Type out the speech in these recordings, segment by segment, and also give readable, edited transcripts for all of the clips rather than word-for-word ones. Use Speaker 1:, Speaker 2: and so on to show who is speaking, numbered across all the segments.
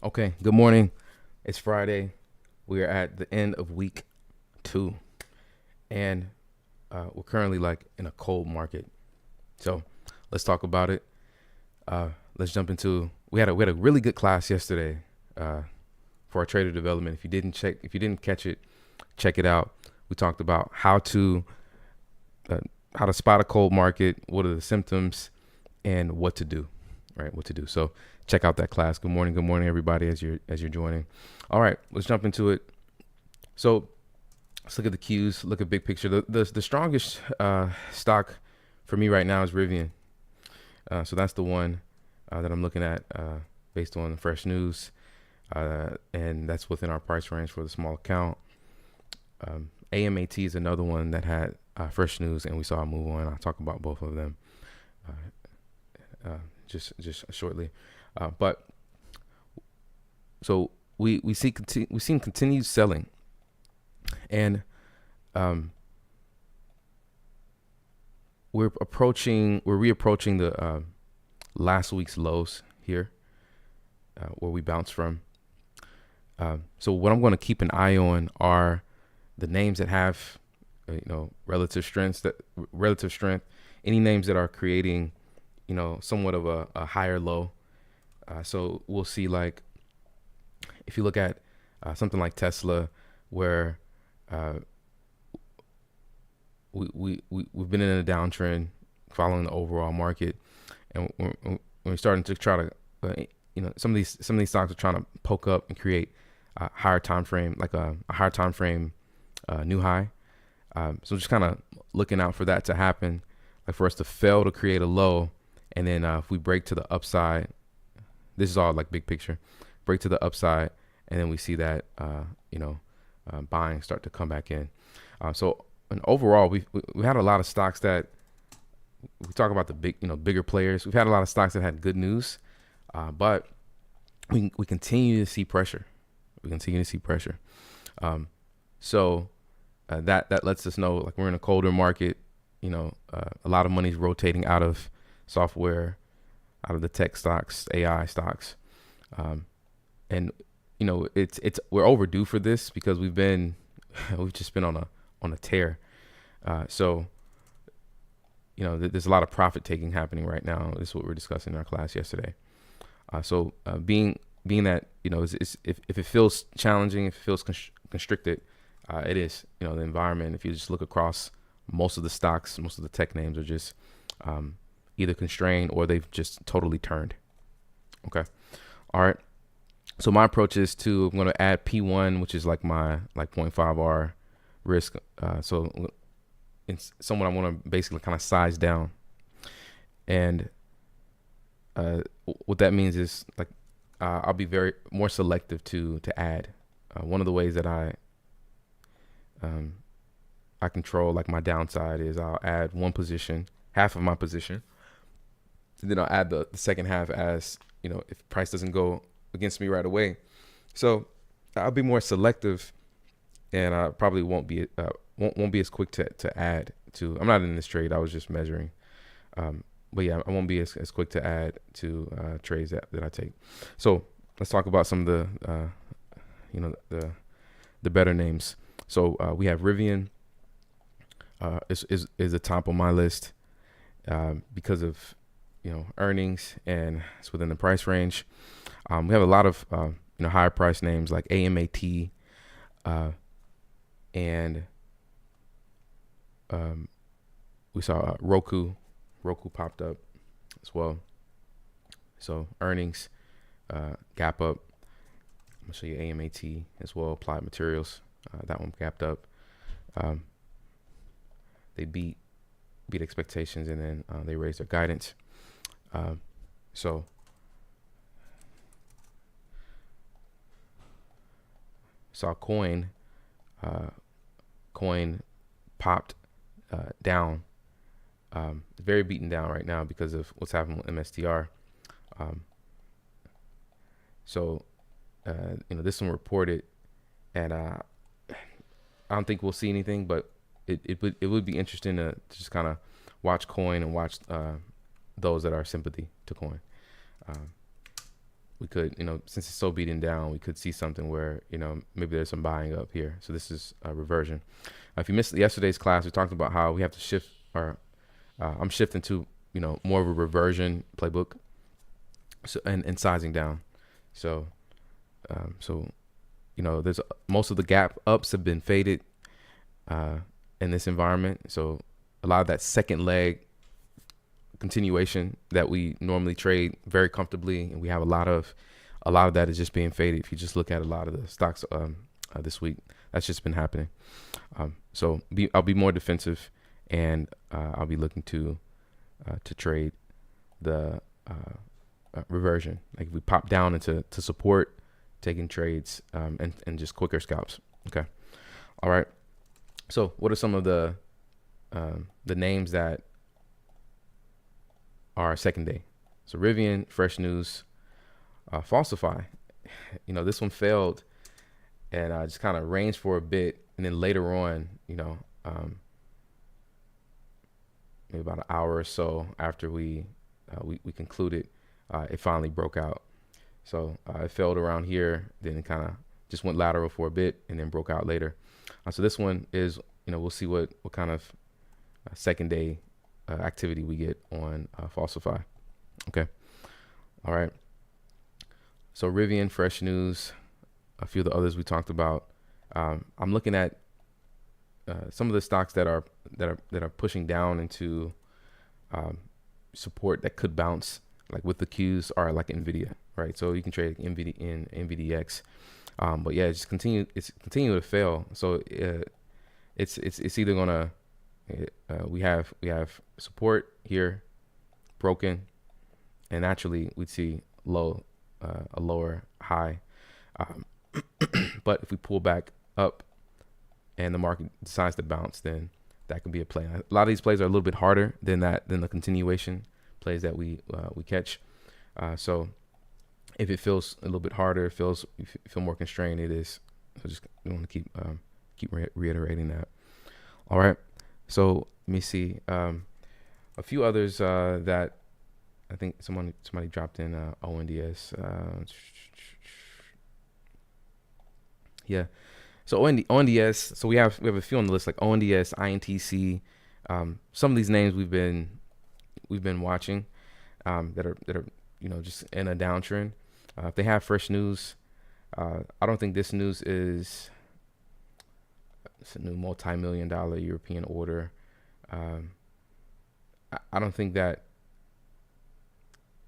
Speaker 1: Okay, good morning. It's Friday. We are at the end of week 2, and we're currently like in a cold market. So let's talk about it. Let's jump into. We had a really good class yesterday for our trader development. If you didn't catch it, check it out. We talked about uh, how to spot a cold market, what are the symptoms, and what to do. Right, what to do. So check out that class. Good morning, everybody, as you're joining. All right, let's jump into it. So let's look at the cues. Look at big picture. The strongest stock for me right now is Rivian. So that's the one that I'm looking at based on the fresh news, and that's within our price range for the small account. AMAT is another one that had fresh news, and we saw a move on. I'll talk about both of them just shortly. But so we see we've seen continued selling, and we're reapproaching the last week's lows here, where we bounced from. So what I'm going to keep an eye on are the names that have relative strength. Any names that are creating somewhat of a higher low. So we'll see, like, if you look at something like Tesla, where we've been in a downtrend following the overall market, and we're starting to try to, some of these stocks are trying to poke up and create a higher time frame, like a higher time frame new high. So just kind of looking out for that to happen, like for us to fail to create a low. And then if we break to the upside, this is all like big picture, break to the upside, and then we see that buying start to come back in. So and overall, we had a lot of stocks that we talk about the bigger players. We've had a lot of stocks that had good news, but we continue to see pressure. So that lets us know, like, we're in a colder market. A lot of money's rotating out of software, out of the tech stocks, AI stocks, and we're overdue for this because we've just been on a tear. So there's a lot of profit taking happening right now. This is what we're discussing in our class yesterday. So being that if it feels challenging, if it feels constricted, it is the environment. If you just look across most of the stocks, most of the tech names are just either constrained or they've just totally turned. Okay. All right. So my approach is I'm going to add P1, which is like my 0.5 R risk. So it's someone I want to basically kind of size down. And what that means is, like, I'll be very more selective to add. One of the ways that I control, like, my downside is I'll add one position, half of my position, and then I'll add the second half as if price doesn't go against me right away. So I'll be more selective, and I probably won't be as quick to add to. I'm not in this trade. I was just measuring. But yeah, I won't be as quick to add to trades that I take. So let's talk about some of the better names. So we have Rivian is the top on my list because of earnings, and it's within the price range. We have a lot of higher price names like AMAT, and we saw Roku popped up as well. So earnings, gap up. I'm gonna show you AMAT as well. Applied Materials, that one gapped up. They beat expectations, and then they raised their guidance. So saw coin popped down. Very beaten down right now because of what's happening with MSTR. So this one reported, and I don't think we'll see anything, but it would be interesting to just kind of watch coin and watch those that are sympathy to coin. we could, since it's so beaten down, we could see something where, maybe there's some buying up here. So this is a reversion. If you missed yesterday's class, we talked about how we have to shift our, I'm shifting to, more of a reversion playbook. So, and sizing down. So, there's most of the gap ups have been faded, in this environment. So a lot of that second leg continuation that we normally trade very comfortably, and we have a lot of that is just being faded. If you just look at a lot of the stocks this week, that's just been happening. So I'll be more defensive, and I'll be looking to trade the reversion. Like if we pop down into support, taking trades, and just quicker scalps. Okay. All right. So what are some of the names that are second day? So Rivian, Fresh News, Falsify. This one failed, and just kind of ranged for a bit, and then later on, maybe about an hour or so after we concluded, it finally broke out. So it failed around here, then it kind of just went lateral for a bit, and then broke out later. So this one is, we'll see what kind of second day activity we get on Falsify. Okay. All right. So Rivian, Fresh News, a few of the others we talked about. I'm looking at some of the stocks that are pushing down into support that could bounce, like with the Qs, are like Nvidia, right? So you can trade Nvidia in NVDX, but yeah, it's continue to fail. So it's either gonna we have support here broken, and naturally we'd see a lower high, but if we pull back up and the market decides to bounce, then that could be a play. A lot of these plays are a little bit harder than the continuation plays that we catch. So if it feels a little bit harder, you feel more constrained, it is. So just we want to keep reiterating that. All right. So let me see a few others that I think somebody dropped in ONDS. Yeah. So ONDS. So we have a few on the list, like ONDS, INTC. Some of these names we've been watching that are just in a downtrend. If they have Fresh News, I don't think this news is. It's a new multi-million-dollar European order. I don't think that.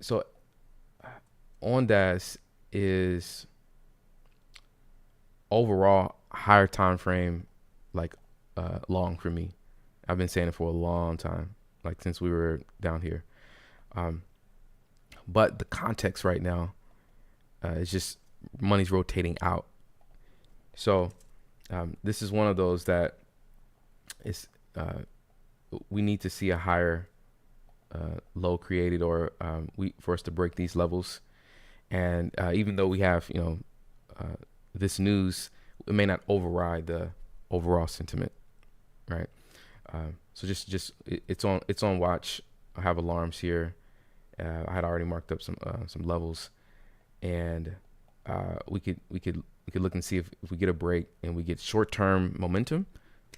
Speaker 1: So ONDAS is overall higher time frame, like long for me. I've been saying it for a long time, like since we were down here. But the context right now is just money's rotating out. So this is one of those that is we need to see a higher low created, or for us to break these levels. And even though we have this news, it may not override the overall sentiment, right? So just it's on watch. I have alarms here. I had already marked up some levels, and we could look and see if we get a break and we get short-term momentum,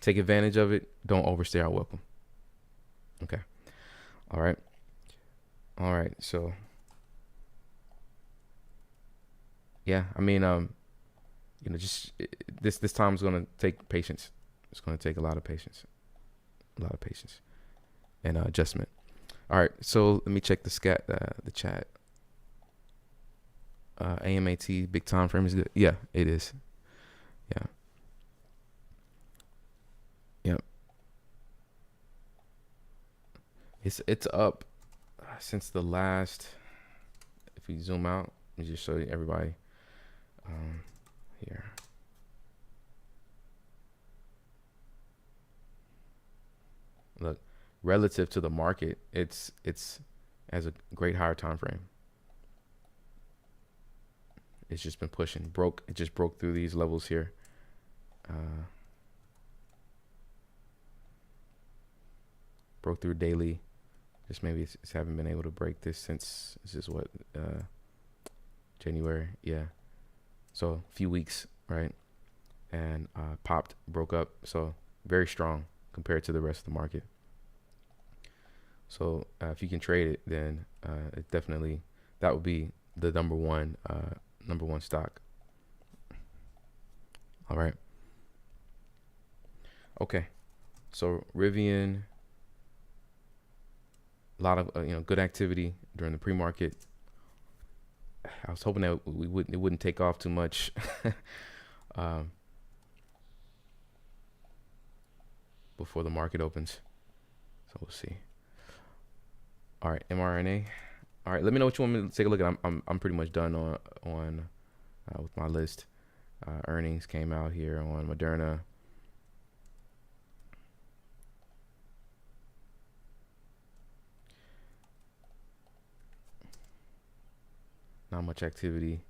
Speaker 1: take advantage of it. Don't overstay our welcome. Okay. All right. So yeah, I mean, just this time is going to take patience. It's going to take a lot of patience and adjustment. All right. So let me check the chat. AMAT big time frame is good. Yeah, it is. Yeah. Yep. It's up since the last. If we zoom out, let me just show you everybody. Here. Look, relative to the market, it's has a great higher time frame. It's just been pushing. It just broke through these levels here. Broke through daily. Just maybe it's haven't been able to break this since this is what January, yeah. So a few weeks, right? And popped, broke up. So very strong compared to the rest of the market. So if you can trade it, then it definitely, that would be the number one stock. All right. Okay. So Rivian, a lot of good activity during the pre-market. I was hoping that it wouldn't take off too much. um, Before the market opens. So we'll see. All right, mRNA. All right, let me know what you want me to take a look at. I'm pretty much done on with my list. Earnings came out here on Moderna. Not much activity.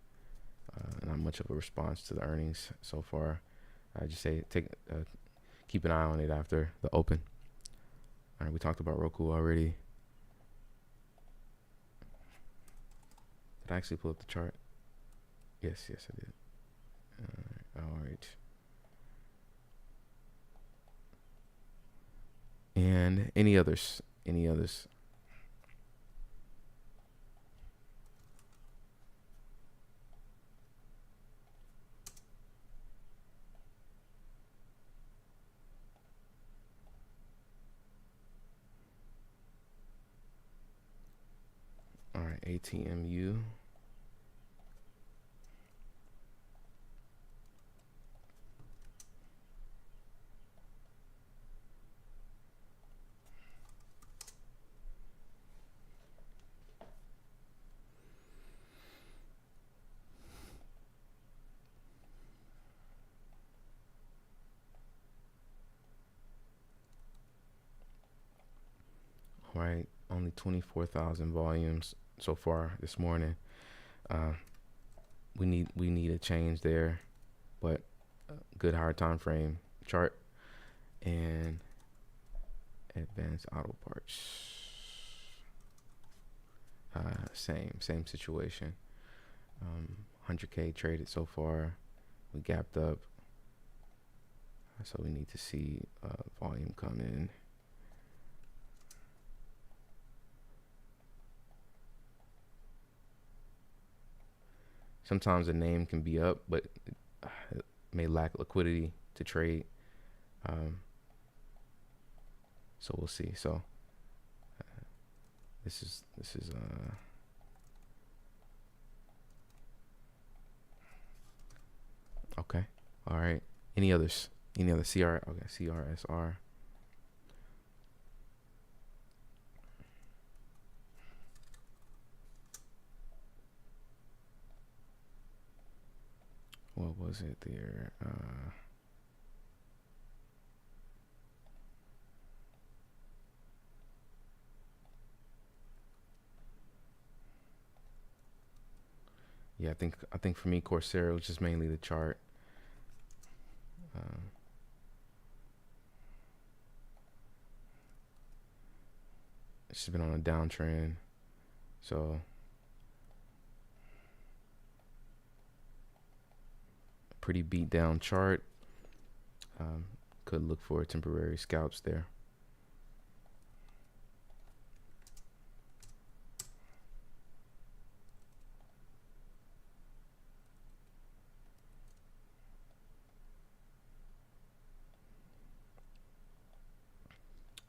Speaker 1: Not much of a response to the earnings so far. I just say keep an eye on it after the open. All right, we talked about Roku already. Did I actually pull up the chart? Yes, I did. All right. And any others? Any others? All right, ATMU. All right, only 24,000 volumes so far this morning. We need a change there, but good higher time frame chart and advanced auto parts. Same situation. 100K traded so far. We gapped up, so we need to see volume come in. Sometimes a name can be up, but it may lack liquidity to trade. So we'll see. So this is okay. All right. Any others? Any other CR? Okay, CRSR. What was it there? Yeah, I think for me, Coursera was just mainly the chart. It's just been on a downtrend, so pretty beat down chart. Could look for temporary scalps there.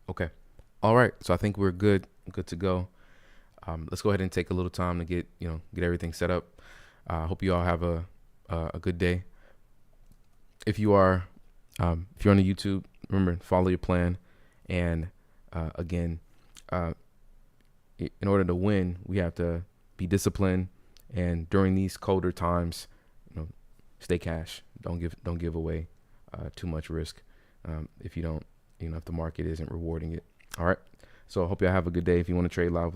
Speaker 1: Okay. All right. So I think we're good to go. Let's go ahead and take a little time to get everything set up. Hope you all have a good day. If you are, if you're on the YouTube, remember, follow your plan. And again, in order to win, we have to be disciplined. And during these colder times, stay cash. Don't give away too much risk if you don't, if the market isn't rewarding it. All right. So I hope y'all have a good day. If you want to trade live with us,